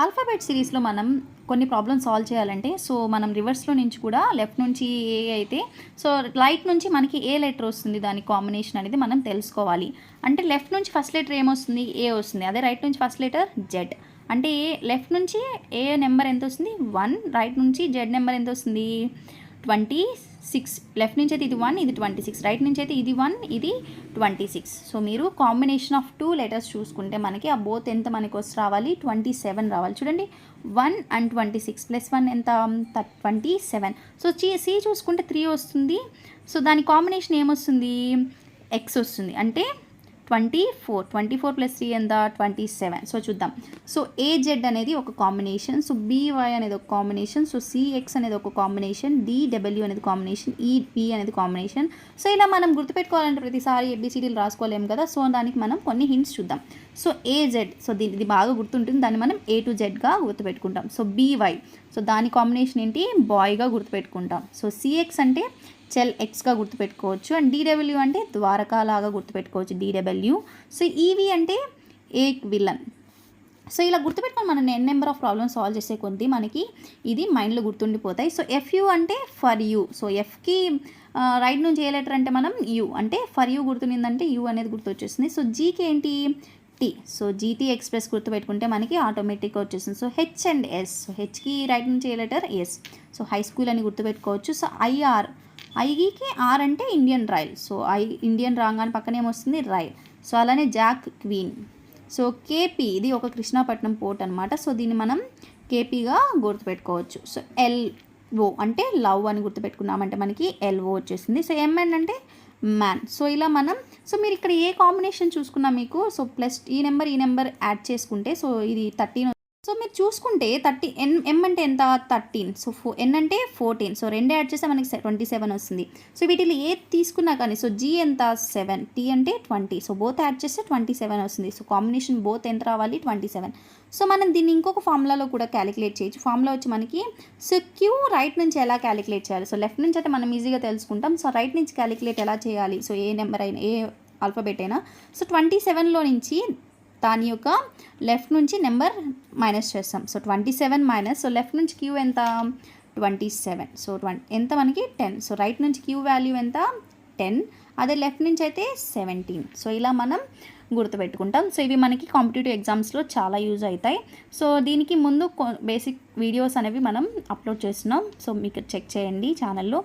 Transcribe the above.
Alphabet సిరీస్లో మనం కొన్ని ప్రాబ్లమ్స్ సాల్వ్ చేయాలంటే సో మనం రివర్స్లో నుంచి కూడా లెఫ్ట్ నుంచి ఏ అయితే సో రైట్ నుంచి మనకి ఏ లెటర్ వస్తుంది దాని కాంబినేషన్ అనేది మనం తెలుసుకోవాలి. అంటే లెఫ్ట్ నుంచి ఫస్ట్ లెటర్ ఏమొస్తుంది, ఏ వస్తుంది. అదే రైట్ నుంచి ఫస్ట్ లెటర్ జెడ్. అంటే లెఫ్ట్ నుంచి ఏ నెంబర్ ఎంత వస్తుంది 1, రైట్ నుంచి జెడ్ నెంబర్ ఎంత వస్తుంది 26. లెఫ్ట్ నుంచి అయితే ఇది 1, ఇది 26. రైట్ నుంచి అయితే ఇది 1, ఇది 26. సో మీరు కాంబినేషన్ ఆఫ్ 2 లెటర్స్ చూసుకుంటే మనకి ఆ బోత్ ఎంత మనకి వచ్చి రావాలి 27 రావాలి. చూడండి 1 and 26 ప్లస్ 1 ఎంత 27. సో సి చూసుకుంటే 3 వస్తుంది. సో దాని కాంబినేషన్ ఏమొస్తుంది ఎక్స్ వస్తుంది. అంటే 24 ప్లస్ 3 ఎంత 27. సో చూద్దాం. సో ఏజెడ్ అనేది ఒక కాంబినేషన్, సో బీవై అనేది ఒక కాంబినేషన్, సో సిఎక్స్ అనేది ఒక కాంబినేషన్, డిడబ్ల్యూ అనేది కాంబినేషన్, ఈపి అనేది కాంబినేషన్. సో ఇలా మనం గుర్తుపెట్టుకోవాలంటే ప్రతిసారి ఏబిసిడీలు రాసుకోలేము కదా. సో దానికి మనం కొన్ని హింట్స్ చూద్దాం. సో ఏజెడ్, సో ఇది బాగా గుర్తుంటుంది, దాన్ని మనం A to జెడ్గా గుర్తుపెట్టుకుంటాం. So by, so దాని కాంబినేషన్ ఏంటి బాయ్గా గుర్తుపెట్టుకుంటాం. సో సిఎక్స్ అంటే చెల్ ఎక్స్గా గుర్తుపెట్టుకోవచ్చు. అండ్ డిడబ్ల్యూ అంటే ద్వారకా లాగా గుర్తుపెట్టుకోవచ్చు డిడబ్ల్యూ. సో ఈవి అంటే ఏ విలన్. సో ఇలా గుర్తుపెట్టుకొని మనం నెంబర్ ఆఫ్ ప్రాబ్లమ్స్ సాల్వ్ చేసే కొద్దీ మనకి ఇది మైండ్లో గుర్తుండిపోతాయి. సో ఎఫ్యూ అంటే ఫర్ యూ. సో ఎఫ్కి రైట్ నుంచి ఏ లెటర్ అంటే మనం యూ, అంటే ఫర్ యూ గుర్తుండిందంటే యూ అనేది గుర్తొచ్చేస్తుంది. సో జీకి ఏంటి టీ. సో జీటీ ఎక్స్ప్రెస్ గుర్తుపెట్టుకుంటే మనకి ఆటోమేటిక్గా వచ్చేస్తుంది. So H and S. So హెచ్కి రైట్ నుంచి A letter S. So high school అని గుర్తుపెట్టుకోవచ్చు. సో ఐఆర్, ఐకి ఆర్ అంటే ఇండియన్ రైల్. సో ఇండియన్ రాగానే పక్కన ఏమొస్తుంది రైల్. సో అలానే జాక్ క్వీన్. సో కేపీ, ఇది ఒక కృష్ణాపట్నం పోర్ట్ అనమాట. సో దీన్ని మనం కేపీగా గుర్తుపెట్టుకోవచ్చు. సో ఎల్ఓ అంటే లవ్ అని గుర్తుపెట్టుకున్నామంటే మనకి ఎల్ఓ వచ్చేసింది. సో ఎంఎన్ అంటే మ్యాన్. సో ఇలా మనం, సో మీరు ఇక్కడ ఏ కాంబినేషన్ చూసుకున్నా మీకు, సో ప్లస్ ఈ నెంబర్ యాడ్ చేసుకుంటే సో ఇది 13. సో మీరు చూసుకుంటే 30 ఎం అంటే ఎంత 13. సో ఎన్ అంటే 14. సో రెండు యాడ్ చేస్తే మనకి 27 వస్తుంది. సో వీటిలో ఏ తీసుకున్నా కానీ సో జీ ఎంత 7, టీ అంటే 20. సో బోత్ యాడ్ చేస్తే 27 వస్తుంది. సో కాంబినేషన్ బోత్ ఎంత రావాలి 27. సో మనం దీన్ని ఇంకొక ఫార్ములాలో కూడా క్యాలిక్యులేట్ చేయొచ్చు. ఫార్ములా వచ్చి మనకి సో క్యూ రైట్ నుంచి ఎలా క్యాలిక్యులేట్ చేయాలి. సో లెఫ్ట్ నుంచి అయితే మనం ఈజీగా తెలుసుకుంటాం. సో రైట్ నుంచి క్యాలిక్యులేట్ ఎలా చేయాలి. సో ఏ నెంబర్ అయినా ఏ ఆల్ఫాబెట్ అయినా సో 27లో నుంచి దాని యొక్క లెఫ్ట్ నుంచి నెంబర్ మైనస్ చేస్తాం. సో 27 మైనస్, సో లెఫ్ట్ నుంచి క్యూ ఎంత 27. సో ఎంత మనకి 10. సో రైట్ నుంచి క్యూ వాల్యూ ఎంత 10, అదే లెఫ్ట్ నుంచి అయితే 17. సో ఇలా మనం గుర్తుపెట్టుకుంటాం. సో ఇవి మనకి కాంపిటేటివ్ ఎగ్జామ్స్లో చాలా యూజ్ అవుతాయి. సో దీనికి ముందు బేసిక్ వీడియోస్ అనేవి మనం అప్లోడ్ చేస్తున్నాం. సో మీకు చెక్ చేయండి ఛానల్లో.